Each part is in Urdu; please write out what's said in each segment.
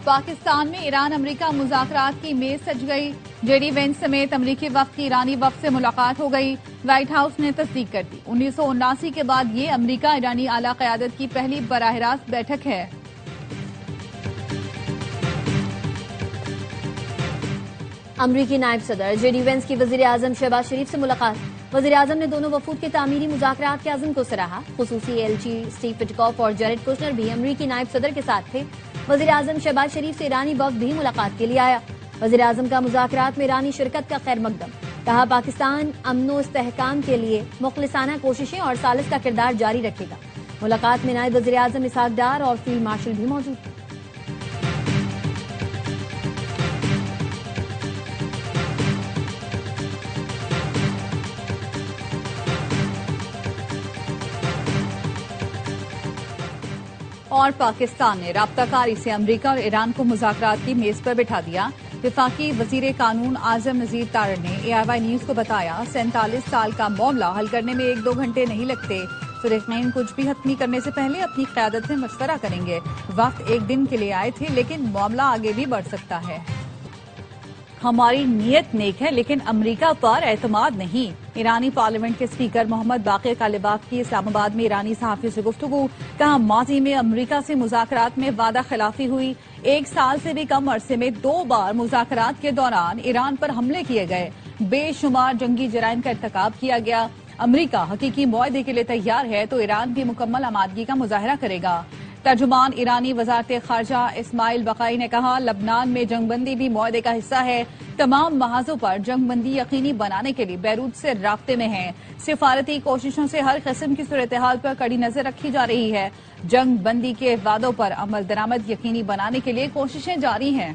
پاکستان میں ایران امریکہ مذاکرات کی میز سج گئی۔ جے ڈی وینس سمیت امریکی وفد کی ایرانی وفد سے ملاقات ہو گئی۔ وائٹ ہاؤس نے تصدیق کر دی۔ 1979 کے بعد یہ امریکہ ایرانی اعلیٰ قیادت کی پہلی براہ راست بیٹھک ہے۔ امریکی نائب صدر جے ڈی وینس کی وزیر اعظم شہباز شریف سے ملاقات۔ وزیر اعظم نے دونوں وفود کے تعمیری مذاکرات کے عزم کو سراہا۔ خصوصی ایلچی اسٹیو وٹکوف اور جیرڈ کوشنر بھی امریکی نائب صدر کے ساتھ تھے۔ وزیر اعظم شہباز شریف سے ایرانی وفد بھی ملاقات کے لیے آیا۔ وزیر اعظم کا مذاکرات میں ایرانی شرکت کا خیر مقدم۔ کہا پاکستان امن و استحکام کے لیے مخلصانہ کوششیں اور ثالث کا کردار جاری رکھے گا۔ ملاقات میں نائب وزیر اعظم اسحاق ڈار اور فیلڈ مارشل بھی موجود تھے۔ اور پاکستان نے رابطہ کاری سے امریکہ اور ایران کو مذاکرات کی میز پر بٹھا دیا۔ وفاقی وزیر قانون اعظم نذیر تارڑ نے اے آئی وائی نیوز کو بتایا 47 سال کا معاملہ حل کرنے میں 1-2 گھنٹے نہیں لگتے۔ فریقین کچھ بھی حتمی کرنے سے پہلے اپنی قیادت سے مشورہ کریں گے۔ وقت 1 دن کے لیے آئے تھے لیکن معاملہ آگے بھی بڑھ سکتا ہے۔ ہماری نیت نیک ہے لیکن امریکہ پر اعتماد نہیں۔ ایرانی پارلیمنٹ کے اسپیکر محمد باقر کالباف کی اسلام آباد میں ایرانی صحافی سے گفتگو۔ کہا ماضی میں امریکہ سے مذاکرات میں وعدہ خلافی ہوئی۔ 1 سال سے بھی کم عرصے میں 2 بار مذاکرات کے دوران ایران پر حملے کیے گئے۔ بے شمار جنگی جرائم کا ارتکاب کیا گیا۔ امریکہ حقیقی معاہدے کے لیے تیار ہے تو ایران بھی مکمل آمادگی کا مظاہرہ کرے گا۔ ترجمان ایرانی وزارت خارجہ اسماعیل بقائی نے کہا لبنان میں جنگ بندی بھی معاہدے کا حصہ ہے۔ تمام محاذوں پر جنگ بندی یقینی بنانے کے لیے بیروت سے رابطے میں ہیں۔ سفارتی کوششوں سے ہر قسم کی صورتحال پر کڑی نظر رکھی جا رہی ہے۔ جنگ بندی کے وعدوں پر عمل درآمد یقینی بنانے کے لیے کوششیں جاری ہیں۔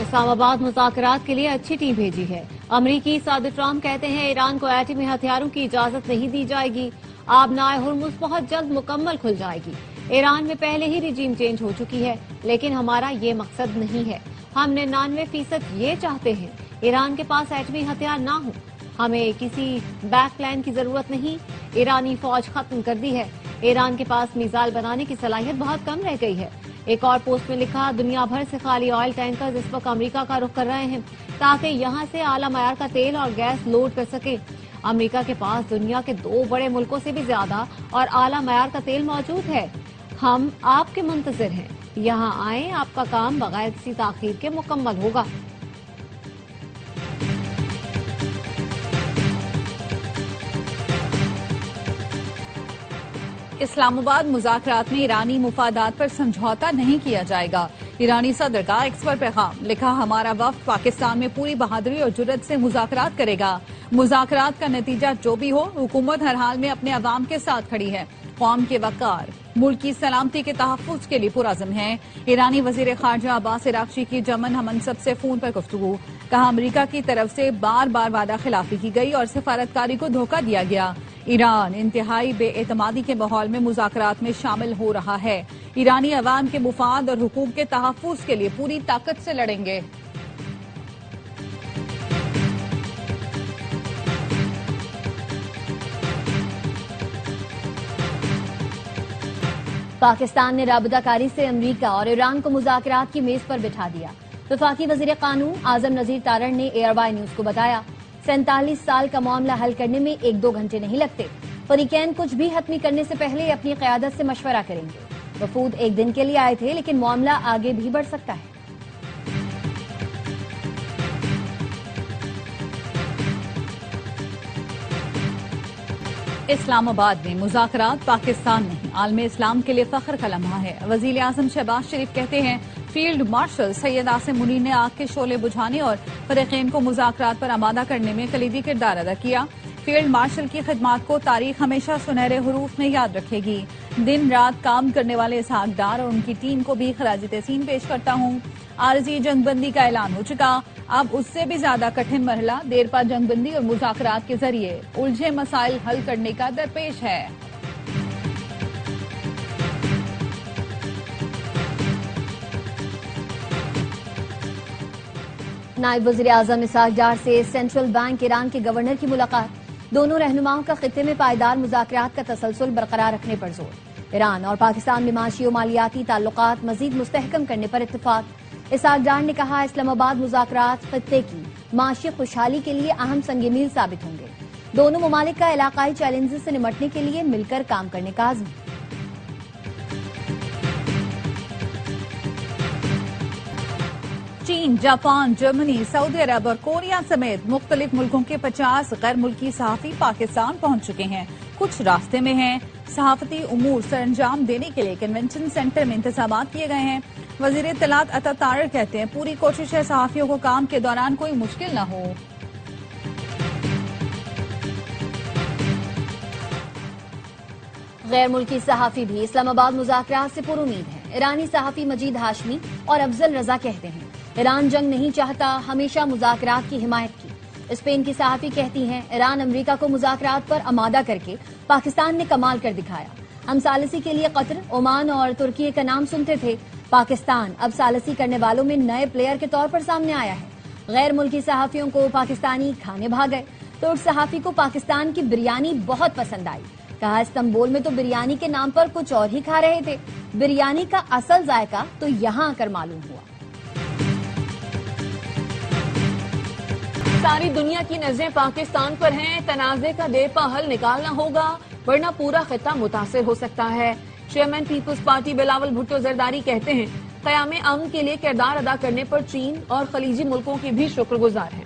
اسلام آباد مذاکرات کے لیے اچھی ٹیم بھیجی ہے۔ امریکی صدر ٹرمپ کہتے ہیں ایران کو ایٹمی ہتھیاروں کی اجازت نہیں دی جائے گی۔ آبنائے ہرمز بہت جلد مکمل کھل جائے گی۔ ایران میں پہلے ہی رجیم چینج ہو چکی ہے لیکن ہمارا یہ مقصد نہیں ہے۔ ہم 99% یہ چاہتے ہیں ایران کے پاس ایٹمی ہتھیار نہ ہوں۔ ہمیں کسی بیک پلان کی ضرورت نہیں۔ ایرانی فوج ختم کر دی ہے۔ ایران کے پاس میزائل بنانے کی صلاحیت بہت کم رہ گئی ہے۔ ایک اور پوسٹ میں لکھا دنیا بھر سے خالی آئل ٹینکرز اس وقت امریکہ کا رخ کر رہے ہیں تاکہ یہاں سے اعلیٰ معیار کا تیل اور گیس لوڈ کر سکے۔ امریکہ کے پاس دنیا کے 2 بڑے ملکوں سے بھی زیادہ اور اعلیٰ معیار کا تیل موجود ہے۔ ہم آپ کے منتظر ہیں۔ یہاں آئیں، آپ کا کام بغیر کسی تاخیر کے مکمل ہوگا۔ اسلام آباد مذاکرات میں ایرانی مفادات پر سمجھوتا نہیں کیا جائے گا۔ ایرانی صدر کا ایکس پر پیغام۔ لکھا ہمارا وفد پاکستان میں پوری بہادری اور جرأت سے مذاکرات کرے گا۔ مذاکرات کا نتیجہ جو بھی ہو حکومت ہر حال میں اپنے عوام کے ساتھ کھڑی ہے۔ قوم کے وقار ملک کی سلامتی کے تحفظ کے لیے پرعزم ہے۔ ایرانی وزیر خارجہ عباس عراقچی کی یمن ہم منصب سے فون پر گفتگو۔ کہا امریکہ کی طرف سے بار بار وعدہ خلافی کی گئی اور سفارتکاری کو دھوکہ دیا گیا۔ ایران انتہائی بے اعتمادی کے ماحول میں مذاکرات میں شامل ہو رہا ہے۔ ایرانی عوام کے مفاد اور حقوق کے تحفظ کے لیے پوری طاقت سے لڑیں گے۔ پاکستان نے رابطہ کاری سے امریکہ اور ایران کو مذاکرات کی میز پر بٹھا دیا۔ وفاقی وزیر قانون اعظم نذیر تارڑ نے اے آئی وائی نیوز کو بتایا 47 سال کا معاملہ حل کرنے میں 1-2 گھنٹے نہیں لگتے۔ فریقین کچھ بھی حتمی کرنے سے پہلے اپنی قیادت سے مشورہ کریں گے۔ وفود 1 دن کے لیے آئے تھے لیکن معاملہ آگے بھی بڑھ سکتا ہے۔ اسلام آباد میں مذاکرات پاکستان نہیں عالم اسلام کے لیے فخر کا لمحہ ہے۔ وزیر اعظم شہباز شریف کہتے ہیں فیلڈ مارشل سید عاصم منیر نے آگ کے شعلے بجھانے اور فریقین کو مذاکرات پر آمادہ کرنے میں کلیدی کردار ادا کیا۔ فیلڈ مارشل کی خدمات کو تاریخ ہمیشہ سنہرے حروف میں یاد رکھے گی۔ دن رات کام کرنے والے اسحاق ڈار اور ان کی ٹیم کو بھی خراج تحسین پیش کرتا ہوں۔ عارضی جنگ بندی کا اعلان ہو چکا، اب اس سے بھی زیادہ کٹھن مرحلہ دیر پا جنگ بندی اور مذاکرات کے ذریعے الجھے مسائل حل کرنے کا درپیش ہے۔ نائب وزیر اعظم اسحاق ڈار سے سینٹرل بینک ایران کے گورنر کی ملاقات۔ دونوں رہنماؤں کا خطے میں پائیدار مذاکرات کا تسلسل برقرار رکھنے پر زور۔ ایران اور پاکستان میں معاشی و مالیاتی تعلقات مزید مستحکم کرنے پر اتفاق۔ اسحاق ڈار نے کہا اسلام آباد مذاکرات خطے کی معاشی خوشحالی کے لیے اہم سنگ میل ثابت ہوں گے۔ دونوں ممالک کا علاقائی چیلنجز سے نمٹنے کے لیے مل کر کام کرنے کا عزم۔ چین، جاپان، جرمنی، سعودی عرب اور کوریا سمیت مختلف ملکوں کے 50 غیر ملکی صحافی پاکستان پہنچ چکے ہیں۔ کچھ راستے میں ہیں۔ صحافتی امور سر انجام دینے کے لیے کنونشن سینٹر میں انتظامات کیے گئے ہیں۔ وزیر اطلاعات عطا طارق کہتے ہیں پوری کوشش ہے صحافیوں کو کام کے دوران کوئی مشکل نہ ہو۔ غیر ملکی صحافی بھی اسلام آباد مذاکرات سے پر امید ہیں۔ ایرانی صحافی مجید ہاشمی اور افضل رضا کہتے ہیں ایران جنگ نہیں چاہتا، ہمیشہ مذاکرات کی حمایت کی۔ اسپین کی صحافی کہتی ہیں ایران امریکہ کو مذاکرات پر آمادہ کر کے پاکستان نے کمال کر دکھایا۔ ہم ثالثی کے لیے قطر، عمان اور ترکی کا نام سنتے تھے، پاکستان اب ثالثی کرنے والوں میں نئے پلیئر کے طور پر سامنے آیا ہے۔ غیر ملکی صحافیوں کو پاکستانی کھانے بھاگئے۔ ترک صحافی کو پاکستان کی بریانی بہت پسند آئی، کہا استنبول میں تو بریانی کے نام پر کچھ اور ہی کھا رہے تھے، بریانی کا اصل ذائقہ تو یہاں آ کر معلوم ہوا۔ ساری دنیا کی نظریں پاکستان پر ہیں، تنازع کا دیر پا حل نکالنا ہوگا ورنہ پورا خطہ متاثر ہو سکتا ہے۔ چیئرمین پیپلز پارٹی بلاول بھٹو زرداری کہتے ہیں قیام امن کے لیے کردار ادا کرنے پر چین اور خلیجی ملکوں کے بھی شکر گزار ہیں۔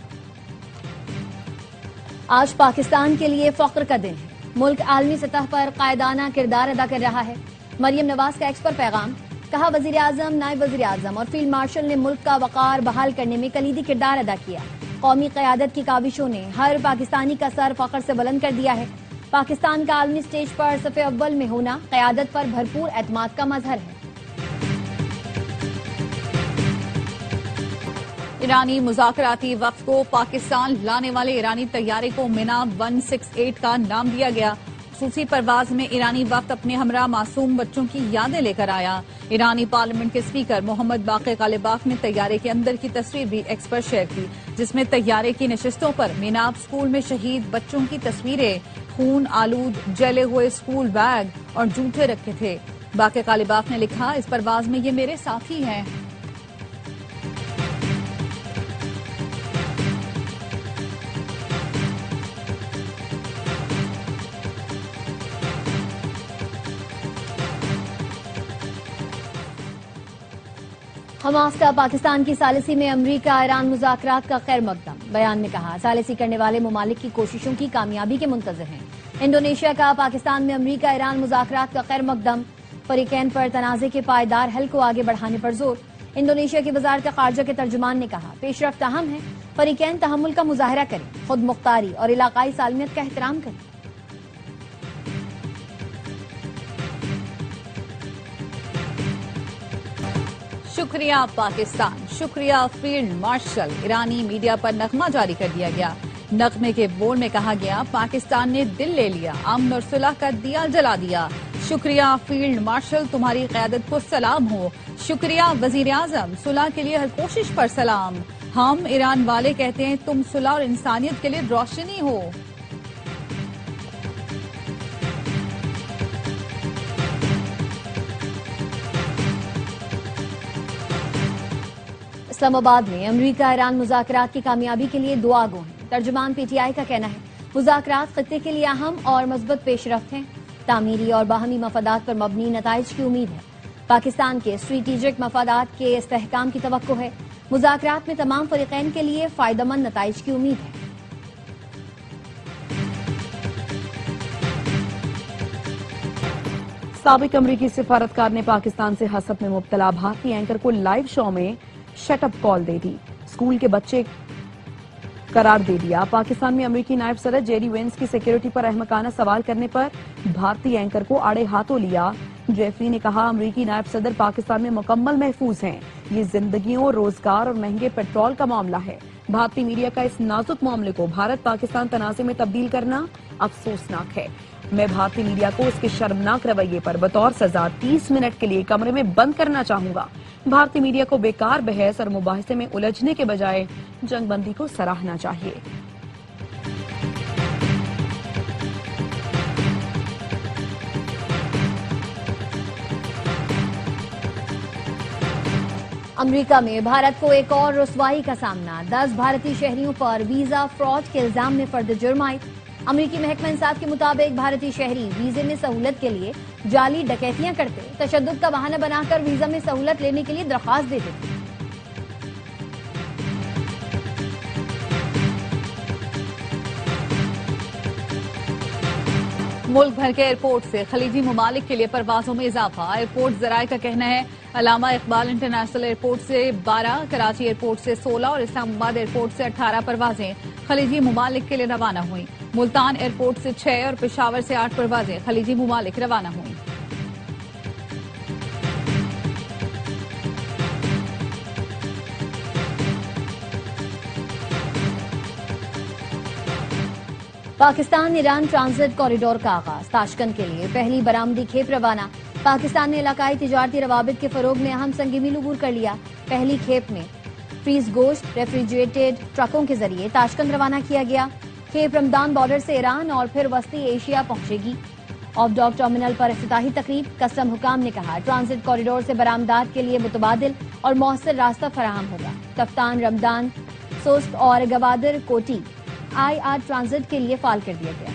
آج پاکستان کے لیے فخر کا دن ہے، ملک عالمی سطح پر قائدانہ کردار ادا کر رہا ہے۔ مریم نواز کا ایکس پر پیغام، کہا وزیر اعظم، نائب وزیر اعظم اور فیلڈ مارشل نے ملک کا وقار بحال کرنے میں کلیدی کردار ادا کیا۔ قومی قیادت کی کاوشوں نے ہر پاکستانی کا سر فخر سے بلند کر دیا ہے۔ پاکستان کا عالمی سٹیج پر صف اول میں ہونا قیادت پر بھرپور اعتماد کا مظہر ہے۔ ایرانی مذاکراتی وفد کو پاکستان لانے والے ایرانی طیارے کو مینا 168 کا نام دیا گیا۔ خصوصی پرواز میں ایرانی وفد اپنے ہمراہ معصوم بچوں کی یادیں لے کر آیا۔ ایرانی پارلیمنٹ کے اسپیکر محمد باقر غالباف نے طیارے کے اندر کی تصویر بھی ایکس پر شیئر کی، جس میں طیارے کی نشستوں پر میناب اسکول میں شہید بچوں کی تصویریں، خون آلود جلے ہوئے اسکول بیگ اور جوتے رکھے تھے۔ باقر غالباف نے لکھا اس پرواز میں یہ میرے ساتھی ہیں۔ حماس کا پاکستان کی ثالثی میں امریکہ ایران مذاکرات کا خیر مقدم۔ بیان میں کہا ثالثی کرنے والے ممالک کی کوششوں کی کامیابی کے منتظر ہیں۔ انڈونیشیا کا پاکستان میں امریکہ ایران مذاکرات کا خیر مقدم، فریقین پر تنازع کے پائیدار حل کو آگے بڑھانے پر زور۔ انڈونیشیا کی وزارت خارجہ کے ترجمان نے کہا پیش رفت اہم ہے، فریقین تحمل کا مظاہرہ کریں، خود مختاری اور علاقائی سالمیت کا احترام کریں۔ شکریہ پاکستان، شکریہ فیلڈ مارشل۔ ایرانی میڈیا پر نغمہ جاری کر دیا گیا۔ نغمے کے بول میں کہا گیا پاکستان نے دل لے لیا، امن اور صلح کا دیا جلا دیا۔ شکریہ فیلڈ مارشل، تمہاری قیادت کو سلام ہو۔ شکریہ وزیر اعظم، صلح کے لیے ہر کوشش پر سلام۔ ہم ایران والے کہتے ہیں تم صلح اور انسانیت کے لیے روشنی ہو۔ اسلام آباد میں امریکہ ایران مذاکرات کی کامیابی کے لیے دعا گو ہیں۔ ترجمان پی ٹی آئی کا کہنا ہے مذاکرات خطے کے لیے اہم اور مثبت پیش رفت ہیں، تعمیری اور باہمی مفادات پر مبنی نتائج کی امید ہے۔ پاکستان کے اسٹریٹجک مفادات کے استحکام کی توقع ہے۔ مذاکرات میں تمام فریقین کے لیے فائدہ مند نتائج کی امید ہے۔ سابق امریکی سفارتکار نے پاکستان سے حسد میں مبتلا بھارتی اینکر کو لائیو شو میں شٹ اپ کال دے دی، اسکول کے بچے قرار دے دیا۔ پاکستان میں امریکی نائب صدر جیری وینس کی سیکیورٹی پر احمقانہ سوال کرنے پر بھارتی اینکر کو آڑے ہاتھوں لیا۔ جیفری نے کہا امریکی نائب صدر پاکستان میں مکمل محفوظ ہیں، یہ زندگیوں، روزگار اور مہنگے پیٹرول کا معاملہ ہے۔ بھارتی میڈیا کا اس نازک معاملے کو بھارت پاکستان تنازع میں تبدیل کرنا افسوسناک ہے۔ میں بھارتی میڈیا کو اس کے شرمناک رویے پر بطور سزا 30 منٹ کے لیے کمرے میں بند کرنا چاہوں گا۔ بھارتی میڈیا کو بیکار بحث اور مباحثے میں الجھنے کے بجائے جنگ بندی کو سراہنا چاہیے۔ امریکہ میں بھارت کو ایک اور رسوائی کا سامنا، 10 بھارتی شہریوں پر ویزا فراڈ کے الزام میں فرد جرم عائد۔ امریکی محکمہ انصاف کے مطابق بھارتی شہری ویزے میں سہولت کے لیے جعلی ڈکیتیاں کرتے، تشدد کا بہانہ بنا کر ویزا میں سہولت لینے کے لیے درخواست دیتے تھے۔ ملک بھر کے ایئرپورٹ سے خلیجی ممالک کے لیے پروازوں میں اضافہ۔ ایئرپورٹ ذرائع کا کہنا ہے علامہ اقبال انٹرنیشنل ایئرپورٹ سے 12، کراچی ایئرپورٹ سے 16 اور اسلام آباد ایئرپورٹ سے 18 پروازیں خلیجی ممالک کے لیے روانہ ہوئیں۔ ملتان ایئرپورٹ سے 6 اور پشاور سے 8 پروازیں خلیجی ممالک روانہ ہوئیں۔ پاکستان ایران ٹرانزٹ کوریڈور کا آغاز، تاشقند کے لیے پہلی برآمدی کھیپ روانہ۔ پاکستان نے علاقائی تجارتی روابط کے فروغ میں اہم سنگ میل عبور کر لیا۔ پہلی کھیپ میں فریز گوشت ریفریجریٹڈ ٹرکوں کے ذریعے تاشقند روانہ کیا گیا۔ کھیپ رمضان بارڈر سے ایران اور پھر وسطی ایشیا پہنچے گی۔ آف ڈاک ٹرمینل پر افتتاحی تقریب، کسٹم حکام نے کہا ٹرانزٹ کوریڈور سے برآمدات کے لیے متبادل اور مؤثر راستہ فراہم ہوگا۔ کفتان، رمضان، سوست اور گوادر کوٹی IR ٹرانزٹ کے لیے فعال کر دیا گیا۔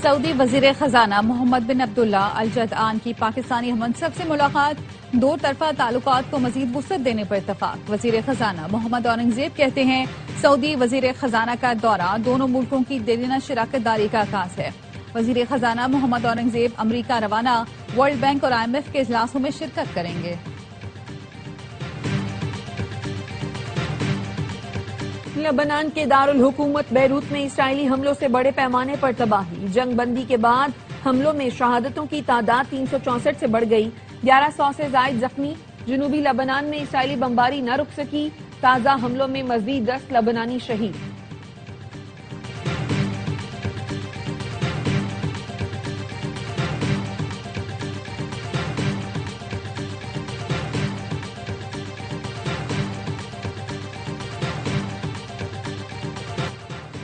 سعودی وزیر خزانہ محمد بن عبداللہ الجدعان کی پاکستانی ہم منصب سے ملاقات، دو طرفہ تعلقات کو مزید وسعت دینے پر اتفاق۔ وزیر خزانہ محمد اورنگزیب کہتے ہیں سعودی وزیر خزانہ کا دورہ دونوں ملکوں کی دلینہ شراکت داری کا عکاس ہے۔ وزیر خزانہ محمد اورنگزیب امریکہ روانہ، ورلڈ بینک اور IMF کے اجلاسوں میں شرکت کریں گے۔ لبنان کے دارالحکومت بیروت میں اسرائیلی حملوں سے بڑے پیمانے پر تباہی۔ جنگ بندی کے بعد حملوں میں شہادتوں کی تعداد 364 سے بڑھ گئی، 1100 سے زائد زخمی۔ جنوبی لبنان میں اسرائیلی بمباری نہ رک سکی، تازہ حملوں میں مزید 10 لبنانی شہید۔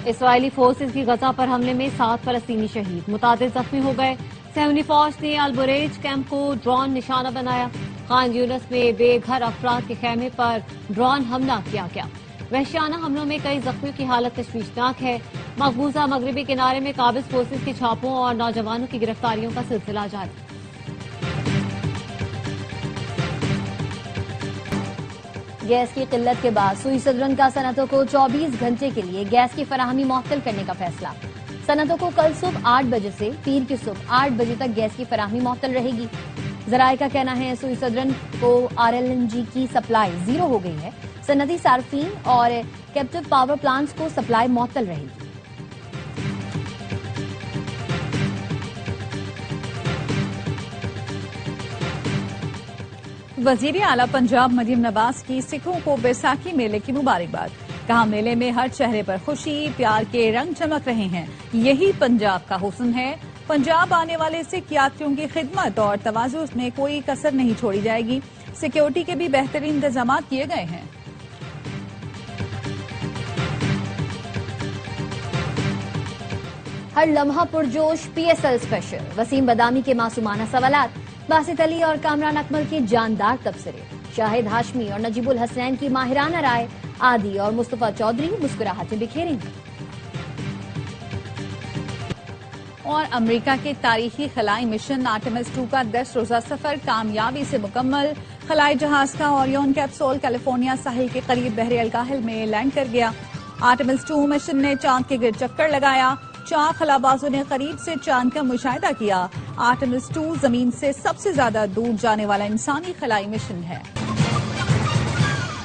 اسرائیلی فورسز کی غزہ پر حملے میں 7 فلسطینی شہید، متعدد زخمی ہو گئے۔ سہیونی فوج نے البریج کیمپ کو ڈرون نشانہ بنایا۔ خان یونس میں بے گھر افراد کے خیمے پر ڈرون حملہ کیا گیا۔ وحشیانہ حملوں میں کئی زخمیوں کی حالت تشویشناک ہے۔ مقبوضہ مغربی کنارے میں قابض فورسز کے چھاپوں اور نوجوانوں کی گرفتاریوں کا سلسلہ جاری۔ گیس کی قلت کے بعد سوئی سدرن کا صنعتوں کو 24 گھنٹے کے لیے گیس کی فراہمی معطل کرنے کا فیصلہ۔ صنعتوں کو کل صبح 8 بجے سے پیر کی صبح 8 بجے تک گیس کی فراہمی معطل رہے گی۔ ذرائع کا کہنا ہے سوئی سدرن کو RLNG کی سپلائی زیرو ہو گئی ہے۔ صنعتی صارفین اور کیپٹیو پاور پلانٹس کو سپلائی معطل رہے گی۔ وزیر اعلیٰ پنجاب مریم نواز کی سکھوں کو بیساکھی میلے کی مبارکباد، کہا میلے میں ہر چہرے پر خوشی پیار کے رنگ چمک رہے ہیں، یہی پنجاب کا حسن ہے۔ پنجاب آنے والے سکھ یاتریوں کی خدمت اور تواضع میں کوئی کسر نہیں چھوڑی جائے گی۔ سیکیورٹی کے بھی بہترین انتظامات کیے گئے ہیں۔ ہر لمحہ پرجوش PSL اسپیشل، وسیم بدامی کے معصومانہ سوالات، باسط علی اور کامران اکمل کے جاندار تبصرے، شاہد ہاشمی اور نجیب الحسنین کی ماہرانہ رائے، عادی اور مصطفیٰ چودھری مسکراہٹیں بکھیریں گے۔ اور امریکہ کے تاریخی خلائی مشن آرٹیمس 2 کا 10 روزہ سفر کامیابی سے مکمل۔ خلائی جہاز کا اوریون کیپسول کیلیفورنیا ساحل کے قریب بحر الکاہل میں لینڈ کر گیا۔ آرٹیمس 2 مشن نے چاند کے گرد چکر لگایا، 4 خلابازوں نے قریب سے چاند کا مشاہدہ کیا۔ آرٹیمس 2 زمین سے سب سے زیادہ دور جانے والا انسانی خلائی مشن ہے۔